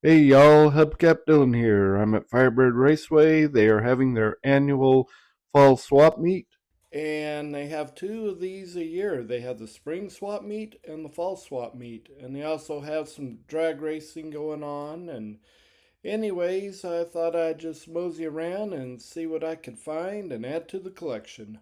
Hey y'all, Hubcap Dylan here. I'm at Firebird Raceway. They are having their annual fall swap meet. And they have two of these a year. They have the spring swap meet and the fall swap meet. And they also have some drag racing going on. And anyways, I thought I'd just mosey around and see what I could find and add to the collection.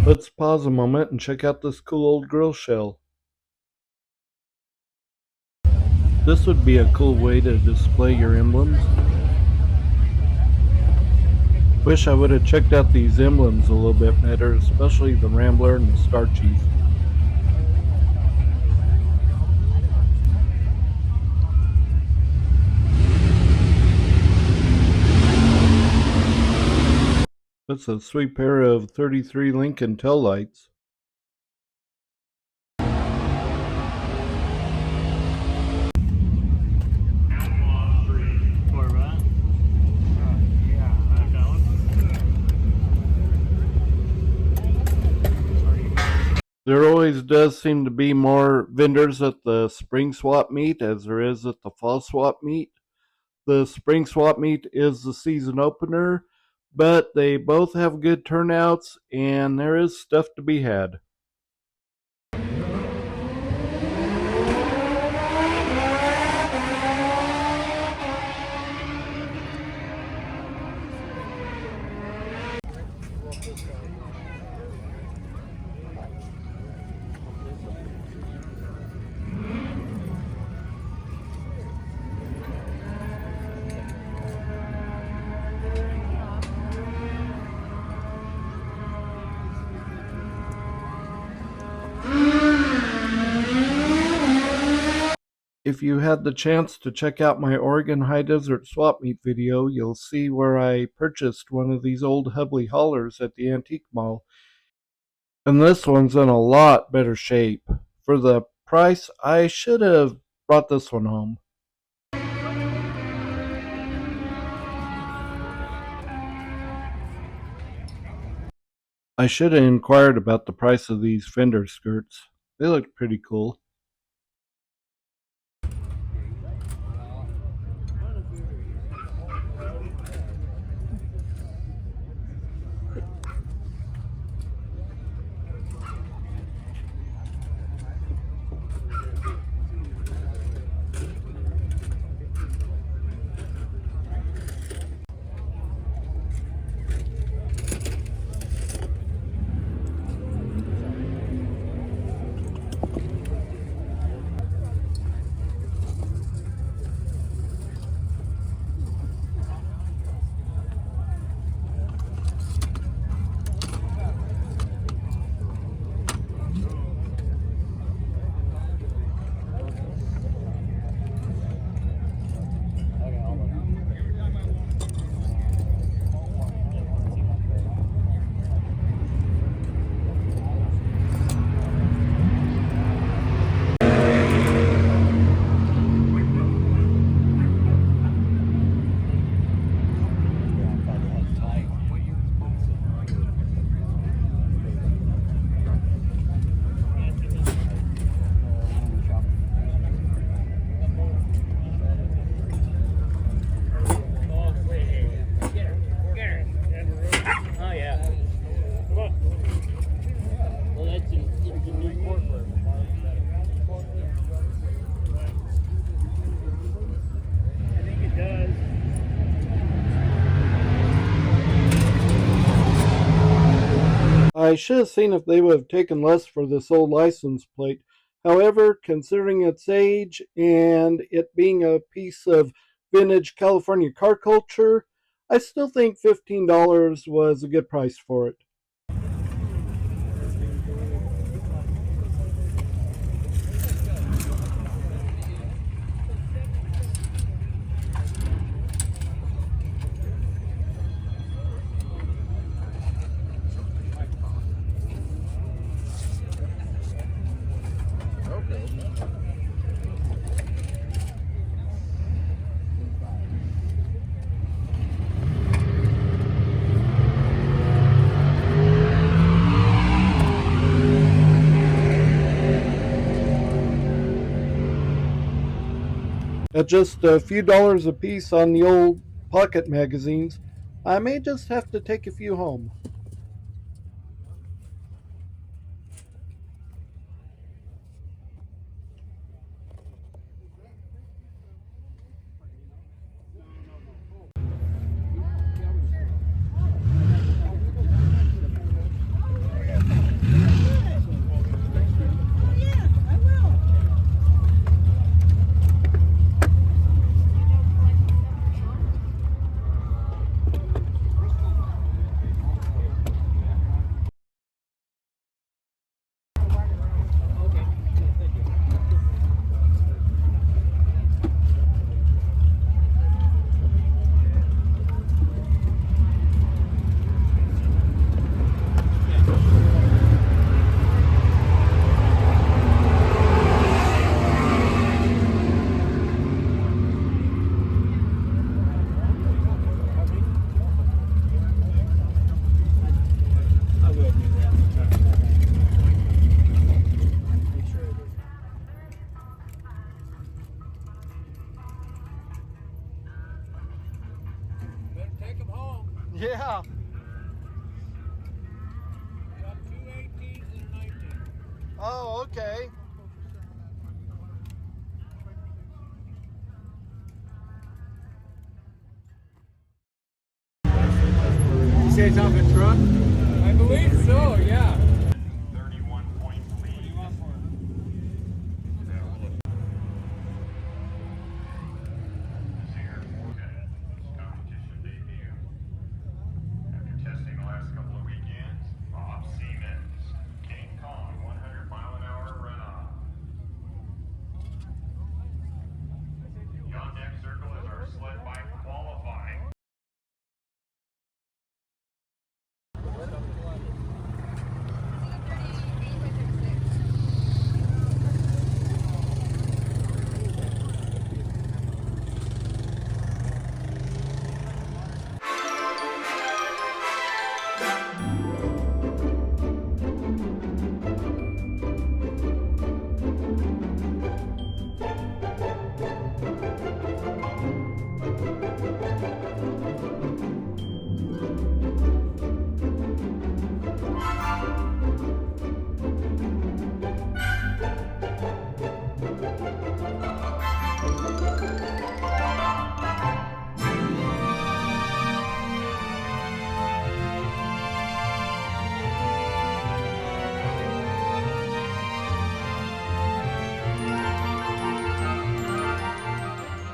Let's pause a moment and check out this cool old grill shell. This would be a cool way to display your emblems. Wish I would have checked out these emblems a little bit better, especially the Rambler and the Star Chief. That's a sweet pair of 33 Lincoln tail lights. There always does seem to be more vendors at the spring swap meet as there is at the fall swap meet. The spring swap meet is the season opener, but they both have good turnouts and there is stuff to be had. If you had the chance to check out my Oregon High Desert Swap Meet video, you'll see where I purchased one of these old Hubley haulers at the antique mall. And this one's in a lot better shape. For the price, I should have brought this one home. I should have inquired about the price of these fender skirts. They look pretty cool. I should have seen if they would have taken less for this old license plate. However, considering its age and it being a piece of vintage California car culture, I still think $15 was a good price for it. At just a few dollars a piece on the old pocket magazines, I may just have to take a few home. Take them home. Yeah. We got two 18s and a 19. Oh, okay. You say it's off a truck? I believe so, yeah. 31 points lead. What do you want for it? Singer competition debut. After testing the last couple of weekends, Bob Siemens, King Kong 100-mile-an-hour runoff. Beyond next circle is our sled bike qualifying.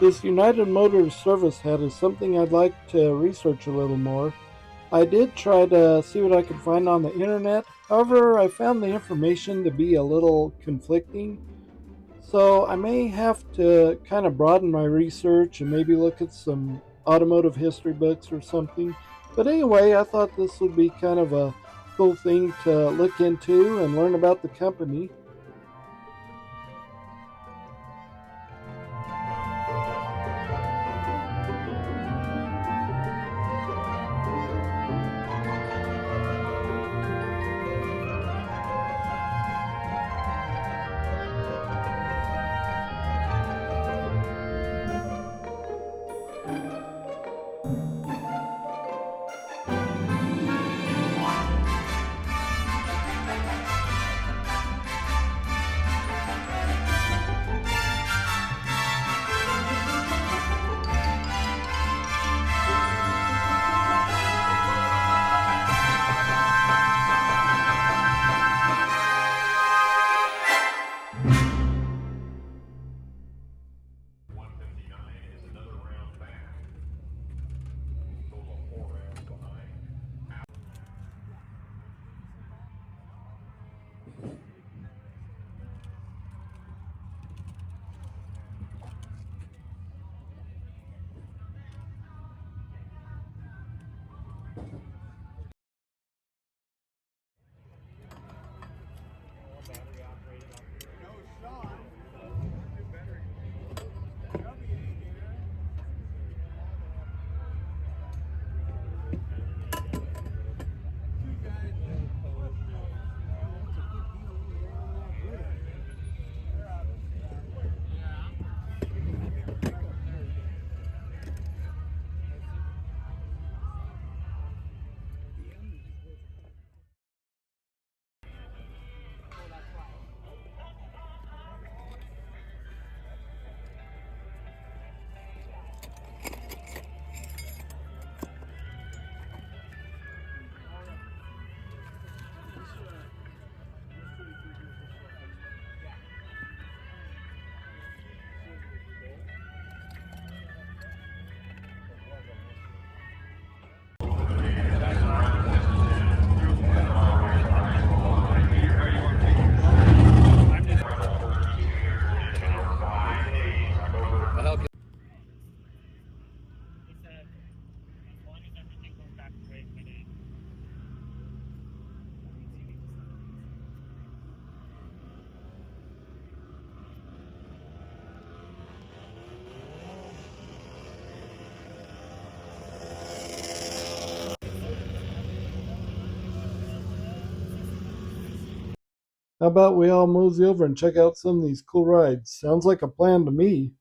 This United Motors service head is something I'd like to research a little more. I did try to see what I could find on the internet, however, I found the information to be a little conflicting. So I may have to kind of broaden my research and maybe look at some automotive history books or something. But anyway, I thought this would be kind of a cool thing to look into and learn about the company. How about we all mosey over and check out some of these cool rides? Sounds like a plan to me.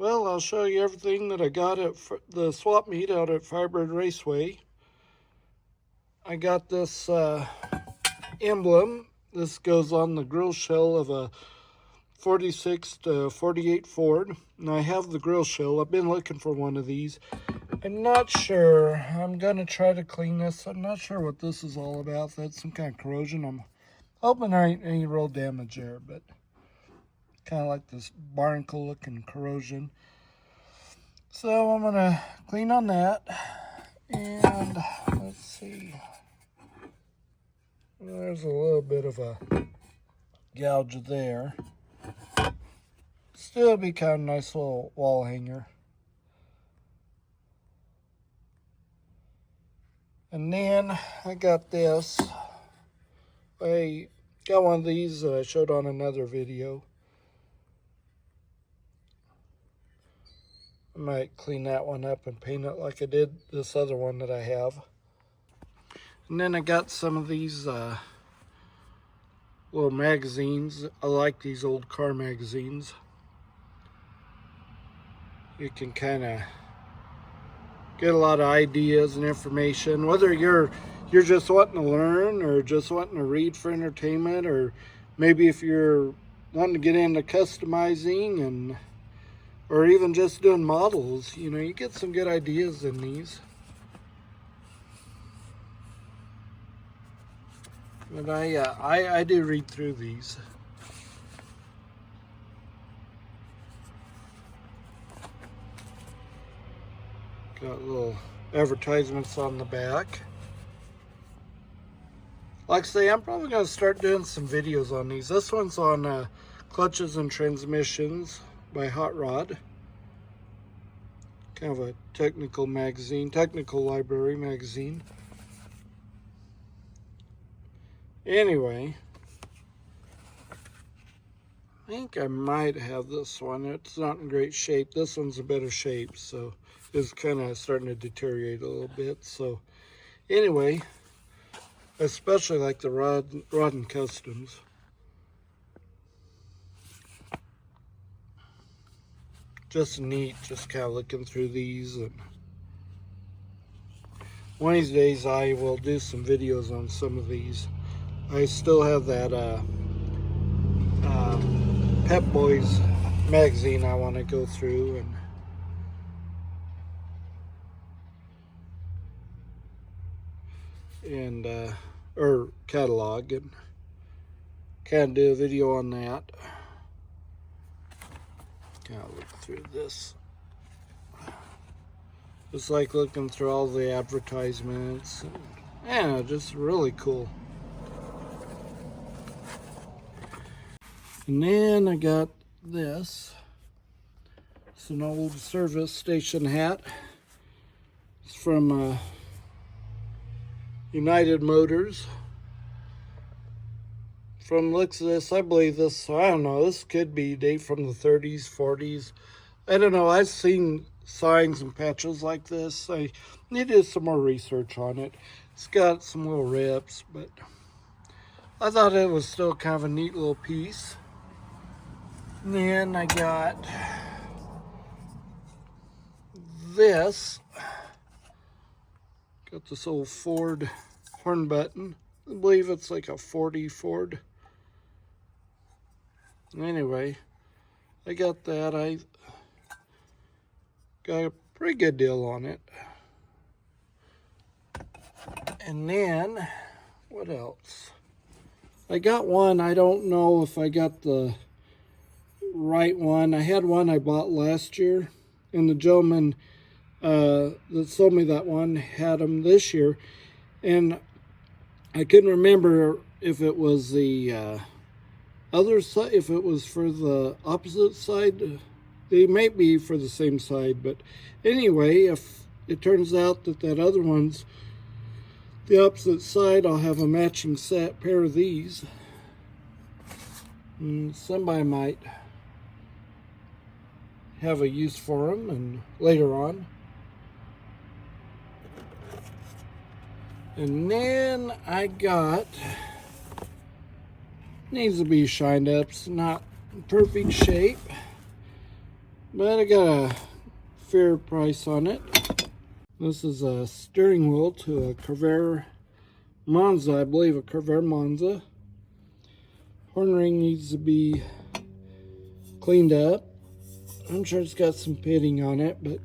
Well, I'll show you everything that I got at the swap meet out at Firebird Raceway. I got this emblem. This goes on the grill shell of a 46 to 48 Ford. And I have the grill shell. I've been looking for one of these. I'm not sure. I'm going to try to clean this. I'm not sure what this is all about. That's some kind of corrosion. I'm hoping there ain't any real damage there, but kind of like this barnacle looking corrosion. So I'm going to clean on that. And let's see. There's a little bit of a gouge there. Still be kind of nice little wall hanger. And then I got this. I got one of these that I showed on another video. I might clean that one up and paint it like I did this other one that I have. And then I got some of these little magazines. I like these old car magazines. You can kind of get a lot of ideas and information, whether you're just wanting to learn or just wanting to read for entertainment, or maybe if you're wanting to get into customizing or even just doing models. You know, you get some good ideas in these. But I do read through these. Got little advertisements on the back. Like I say, I'm probably going to start doing some videos on these. This one's on clutches and transmissions by Hot Rod. Kind of a technical magazine, technical library magazine. Anyway, I think I might have this one. It's not in great shape. This one's in better shape, so it's kind of starting to deteriorate a little bit. So anyway, especially like the Rod and Customs. Just neat, just kind of looking through these. And one of these days I will do some videos on some of these. I still have that Pep Boys magazine I want to go through or catalog and kind of do a video on that. Kind of look through this. Just like looking through all the advertisements. Yeah, just really cool. And then I got this. It's an old service station hat. It's from United Motors. From the looks of this, I believe this, I don't know, this could be date from the 30s, 40s. I don't know, I've seen signs and patches like this. I need to do some more research on it. It's got some little rips, but I thought it was still kind of a neat little piece. And then I got this. Got this old Ford horn button. I believe it's like a 40 Ford. Anyway, I got that. I got a pretty good deal on it. And then, what else? I got one. I don't know if I got the right one. I had one I bought last year, and the gentleman that sold me that one had them this year, and I couldn't remember if it was the other side, if it was for the opposite side. They might be for the same side, but anyway, if it turns out that that other one's the opposite side, I'll have a matching set pair of these. And somebody might have a use for them and later on. And then I got, needs to be shined up, it's not in perfect shape, but I got a fair price on it. This is a steering wheel to a Corvair Monza, I believe a Corvair Monza. Horn ring needs to be cleaned up. I'm sure it's got some pitting on it, but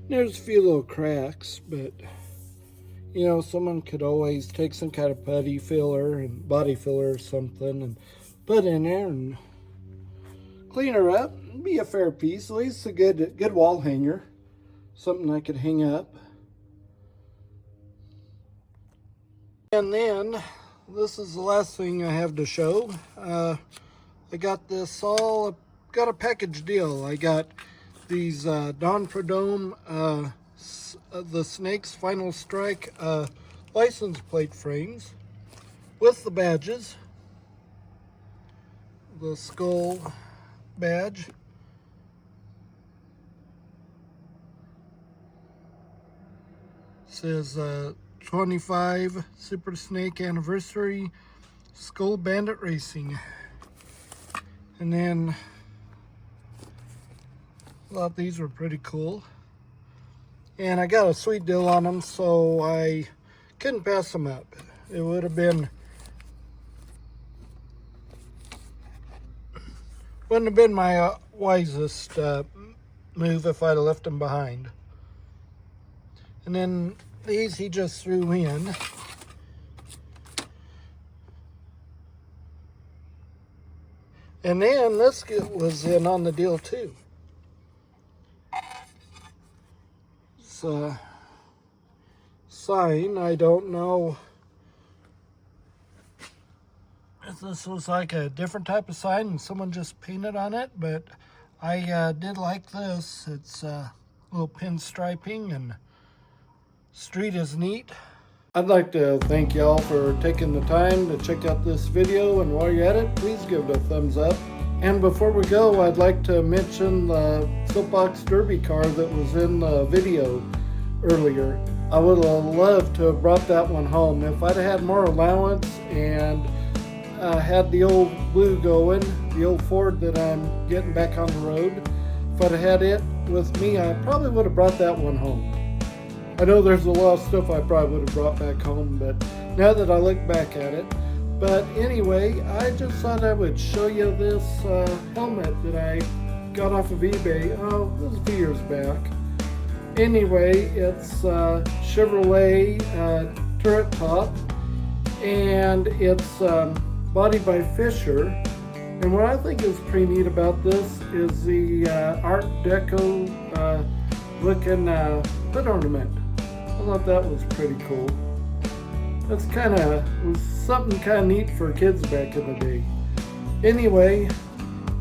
there's a few little cracks. But you know, someone could always take some kind of putty filler and body filler or something and put in there and clean her up. It'd be a fair piece, at least a good wall hanger, something I could hang up. And then this is the last thing I have to show. I got this all, got a package deal. I got these Don Prudhomme, the Snake's Final Strike license plate frames with the badges, the skull badge, says 25 Super Snake Anniversary Skull Bandit Racing. And then I thought these were pretty cool. And I got a sweet deal on them, so I couldn't pass them up. It would have been, wouldn't have been my wisest move if I'd have left them behind. And then these he just threw in. And then this was in on the deal too. It's a sign. I don't know if this was like a different type of sign and someone just painted on it, but I did like this. It's a little pinstriping and street is neat. I'd like to thank y'all for taking the time to check out this video, and while you're at it, please give it a thumbs up. And before we go, I'd like to mention the Soapbox Derby car that was in the video earlier. I would have loved to have brought that one home. If I'd had more allowance and had the old blue going, the old Ford that I'm getting back on the road, if I'd have had it with me, I probably would have brought that one home. I know there's a lot of stuff I probably would have brought back home, but now that I look back at it. But anyway, I just thought I would show you this helmet that I got off of eBay. Oh, this was a few years back. Anyway, it's Chevrolet turret top, and it's bodied by Fisher. And what I think is pretty neat about this is the Art Deco looking hood ornament. I thought that was pretty cool. That's was something kind of neat for kids back in the day. Anyway,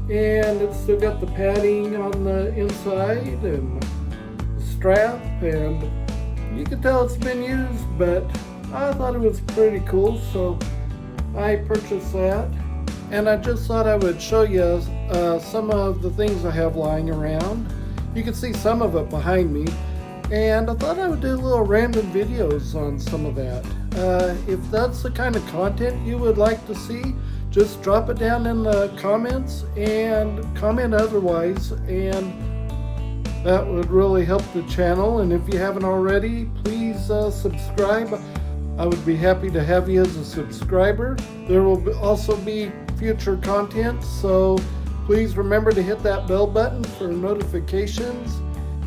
and it's still got the padding on the inside and the strap, and you can tell it's been used, but I thought it was pretty cool, so I purchased that. And I just thought I would show you some of the things I have lying around. You can see some of it behind me. And I thought I would do little random videos on some of that. If that's the kind of content you would like to see, just drop it down in the comments and comment otherwise, and that would really help the channel. And if you haven't already, please subscribe. I would be happy to have you as a subscriber. There will also be future content, so please remember to hit that bell button for notifications.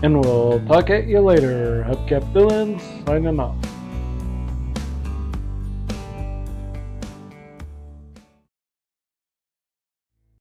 And we'll talk at you later. Hubcap Villains, signing off.